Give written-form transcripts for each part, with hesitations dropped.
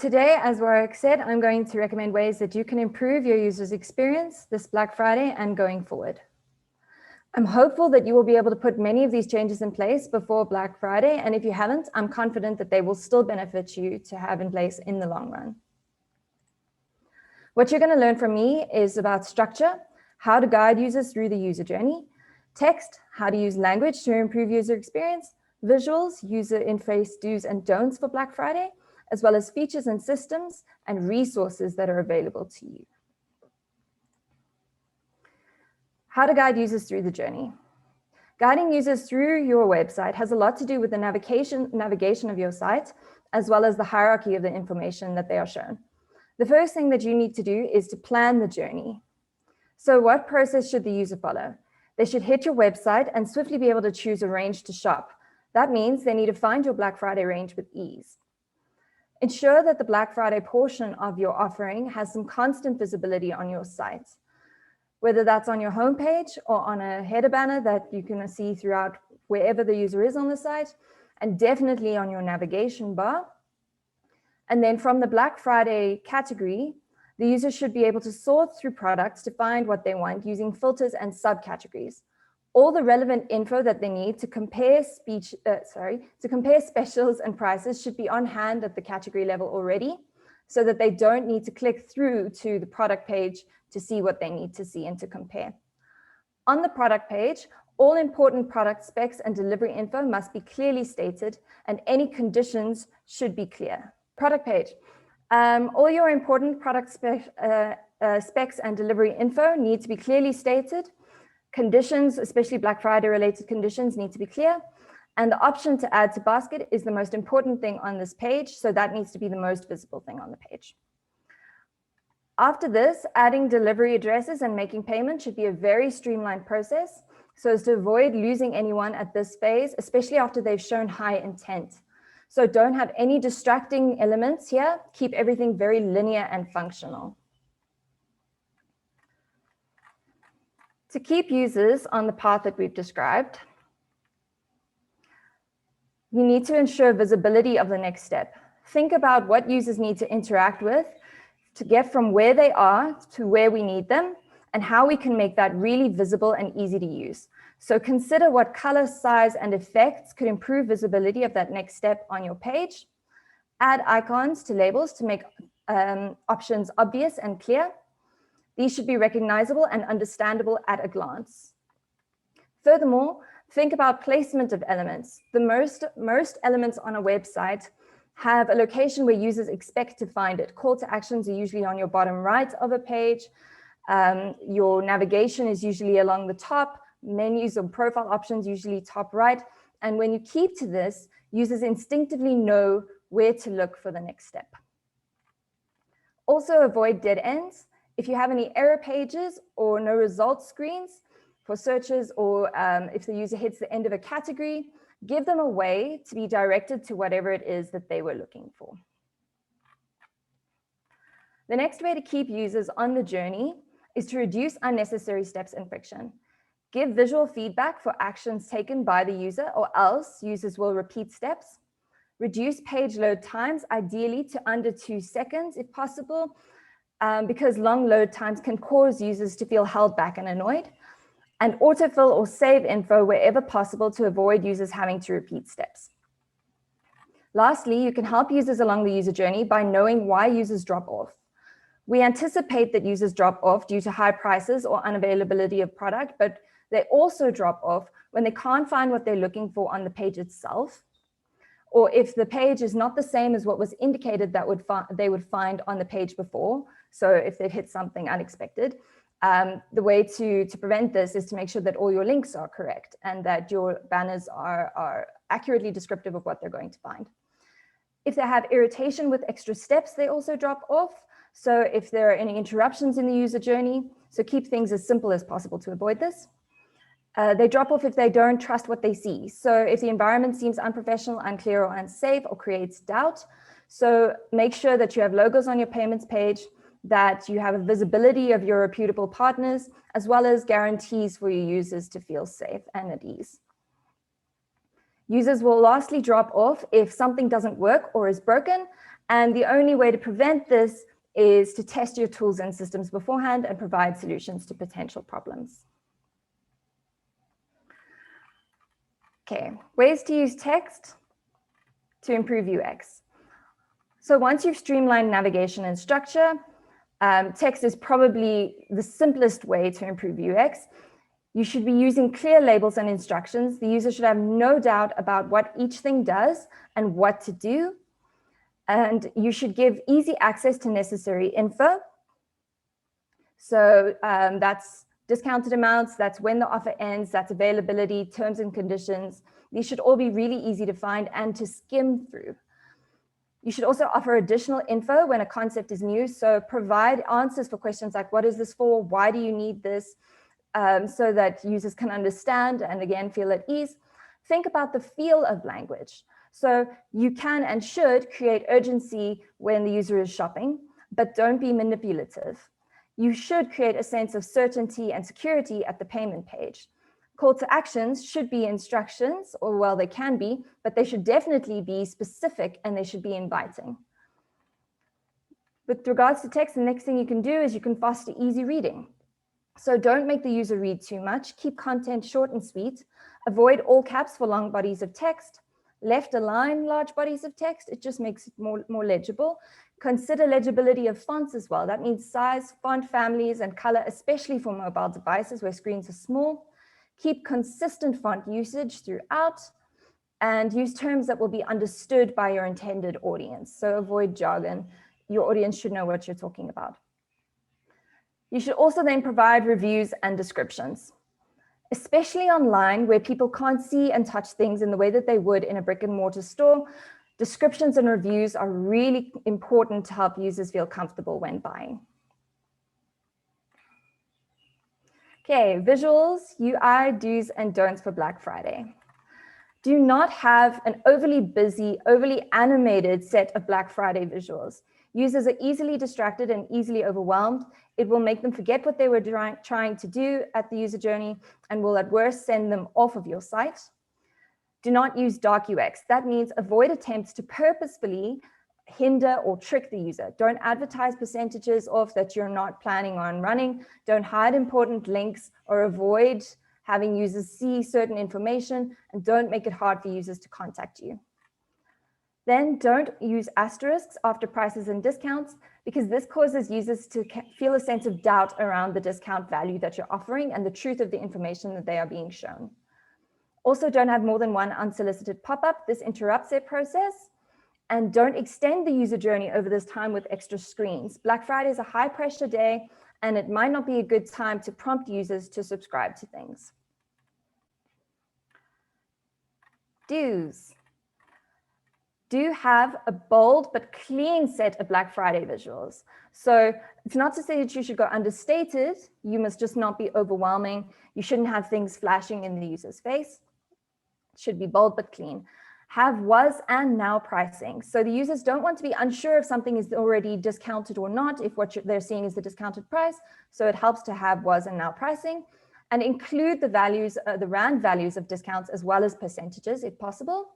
today, as Warwick said, I'm going to recommend ways that you can improve your user's experience this Black Friday and going forward. I'm hopeful that you will be able to put many of these changes in place before Black Friday, and if you haven't, I'm confident that they will still benefit you to have in place in the long run. What you're going to learn from me is about structure, how to guide users through the user journey, text, how to use language to improve user experience, visuals, user interface do's and don'ts for Black Friday, as well as features and systems and resources that are available to you. How to guide users through the journey. Guiding users through your website has a lot to do with the navigation of your site, as well as the hierarchy of the information that they are shown. The first thing that you need to do is to plan the journey. So what process should the user follow? They should hit your website and swiftly be able to choose a range to shop. That means they need to find your Black Friday range with ease. Ensure that the Black Friday portion of your offering has some constant visibility on your site, whether that's on your homepage or on a header banner that you can see throughout wherever the user is on the site, and definitely on your navigation bar. And then from the Black Friday category, the user should be able to sort through products to find what they want using filters and subcategories. All the relevant info that they need to compare specials and prices should be on hand at the category level already, so that they don't need to click through to the product page to see what they need to see and to compare. On the product page, all important product specs and delivery info must be clearly stated, and any conditions should be clear. Product page. All your important product specs and delivery info need to be clearly stated. Conditions, especially Black Friday related conditions, need to be clear. And the option to add to basket is the most important thing on this page, so that needs to be the most visible thing on the page. After this, adding delivery addresses and making payment should be a very streamlined process, so as to avoid losing anyone at this phase, especially after they've shown high intent. So don't have any distracting elements here. Keep everything very linear and functional. To keep users on the path that we've described, you need to ensure visibility of the next step. Think about what users need to interact with to get from where they are to where we need them, and how we can make that really visible and easy to use. So consider what color, size, and effects could improve visibility of that next step on your page. Add icons to labels to make options obvious and clear. These should be recognizable and understandable at a glance. Furthermore, think about placement of elements. The most elements on a website have a location where users expect to find it. Call to actions are usually on your bottom right of a page. Your navigation is usually along the top. Menus or profile options usually top right. And when you keep to this, users instinctively know where to look for the next step. Also avoid dead ends. If you have any error pages or no results screens for searches, or if the user hits the end of a category, give them a way to be directed to whatever it is that they were looking for. The next way to keep users on the journey is to reduce unnecessary steps and friction. Give visual feedback for actions taken by the user, or else users will repeat steps. Reduce page load times, ideally to under 2 seconds if possible, because long load times can cause users to feel held back and annoyed. And autofill or save info wherever possible to avoid users having to repeat steps. Lastly, you can help users along the user journey by knowing why users drop off. We anticipate that users drop off due to high prices or unavailability of product, but they also drop off when they can't find what they're looking for on the page itself, or if the page is not the same as what was indicated that they would find on the page before. So if they've hit something unexpected, the way to prevent this is to make sure that all your links are correct and that your banners are accurately descriptive of what they're going to find. If they have irritation with extra steps, they also drop off. So if there are any interruptions in the user journey, so keep things as simple as possible to avoid this. They drop off if they don't trust what they see. So if the environment seems unprofessional, unclear, or unsafe, or creates doubt. So make sure that you have logos on your payments page, that you have a visibility of your reputable partners, as well as guarantees for your users to feel safe and at ease. Users will lastly drop off if something doesn't work or is broken, And the only way to prevent this is to test your tools and systems beforehand and provide solutions to potential problems. Okay, ways to use text to improve UX. So once you've streamlined navigation and structure, text is probably the simplest way to improve UX. You should be using clear labels and instructions. The user should have no doubt about what each thing does and what to do. And you should give easy access to necessary info. So that's discounted amounts, that's when the offer ends, that's availability, terms and conditions. These should all be really easy to find and to skim through. You should also offer additional info when a concept is new. So provide answers for questions like, what is this for? Why do you need this? So that users can understand and again, feel at ease. Think about the feel of language. So you can and should create urgency when the user is shopping, but don't be manipulative. You should create a sense of certainty and security at the payment page. Call to actions should be instructions, or well, they can be, but they should definitely be specific and they should be inviting. With regards to text, the next thing you can do is you can foster easy reading. So don't make the user read too much. Keep content short and sweet. Avoid all caps for long bodies of text. Left align large bodies of text. It just makes it more legible. Consider legibility of fonts as well. That means size, font families, and color, especially for mobile devices where screens are small. Keep consistent font usage throughout and use terms that will be understood by your intended audience. So avoid jargon. Your audience should know what you're talking about. You should also then provide reviews and descriptions, especially online where people can't see and touch things in the way that they would in a brick and mortar store. Descriptions and reviews are really important to help users feel comfortable when buying. Okay, visuals, UI, do's and don'ts for Black Friday. Do not have an overly busy, overly animated set of Black Friday visuals. Users are easily distracted and easily overwhelmed. It will make them forget what they were trying to do at the user journey and will at worst send them off of your site. Do not use dark UX. That means avoid attempts to purposefully hinder or trick the user. Don't advertise percentages off that you're not planning on running. Don't hide important links or avoid having users see certain information, and don't make it hard for users to contact you. Then don't use asterisks after prices and discounts, because this causes users to feel a sense of doubt around the discount value that you're offering and the truth of the information that they are being shown. Also, don't have more than one unsolicited pop-up. This interrupts their process. And don't extend the user journey over this time with extra screens. Black Friday is a high pressure day, and it might not be a good time to prompt users to subscribe to things. Do's. Do have a bold but clean set of Black Friday visuals. So it's not to say that you should go understated. You must just not be overwhelming. You shouldn't have things flashing in the user's face. It should be bold but clean. Have was and now pricing. So the users don't want to be unsure if something is already discounted or not, if what they're seeing is the discounted price. So it helps to have was and now pricing, and include the values, the RAND values of discounts as well as percentages if possible.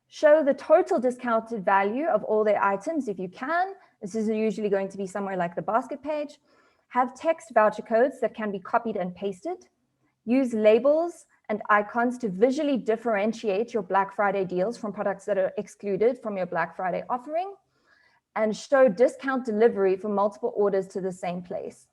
Show the total discounted value of all their items if you can. This is usually going to be somewhere like the basket page. Have text voucher codes that can be copied and pasted. Use labels and icons to visually differentiate your Black Friday deals from products that are excluded from your Black Friday offering. And show discount delivery for multiple orders to the same place.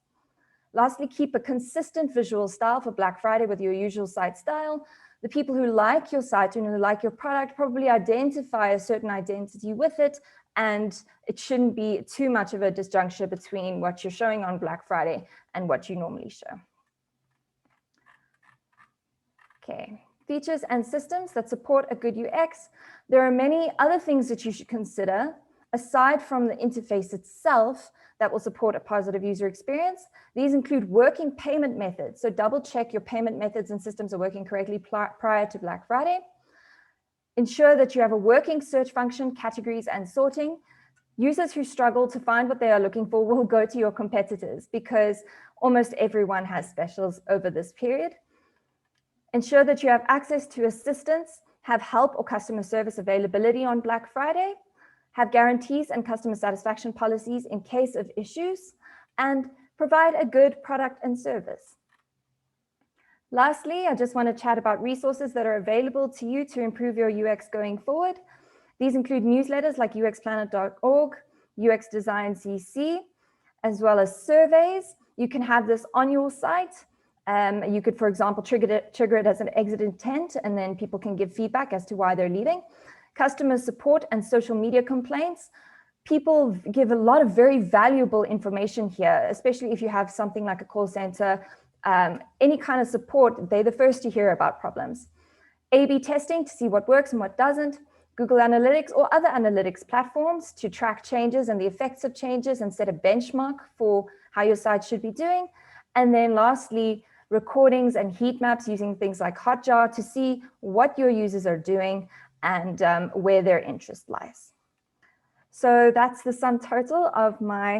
Lastly, keep a consistent visual style for Black Friday with your usual site style. The people who like your site and who like your product probably identify a certain identity with it, and it shouldn't be too much of a disjuncture between what you're showing on Black Friday and what you normally show. Okay, features and systems that support a good UX. There are many other things that you should consider aside from the interface itself that will support a positive user experience. These include working payment methods. So double check your payment methods and systems are working correctly prior to Black Friday. Ensure that you have a working search function, categories, and sorting. Users who struggle to find what they are looking for will go to your competitors because almost everyone has specials over this period. Ensure that you have access to assistance, have help or customer service availability on Black Friday. have guarantees and customer satisfaction policies in case of issues, and provide a good product and service. Lastly, I just want to chat about resources that are available to you to improve your UX going forward. These include newsletters like uxplanet.org, UX Design CC, as well as surveys. You can have this on your site. You could, for example, trigger it as an exit intent, and then people can give feedback as to why they're leaving. Customer support and social media complaints. People give a lot of very valuable information here, especially if you have something like a call center, any kind of support, they're the first to hear about problems. A/B testing to see what works and what doesn't. Google Analytics or other analytics platforms to track changes and the effects of changes and set a benchmark for how your site should be doing. And then lastly, recordings and heat maps using things like Hotjar to see what your users are doing and where their interest lies. So that's the sum total of my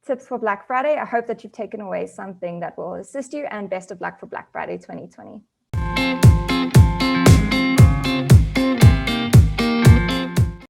tips for Black Friday. I hope that you've taken away something that will assist you, and best of luck for Black Friday 2020.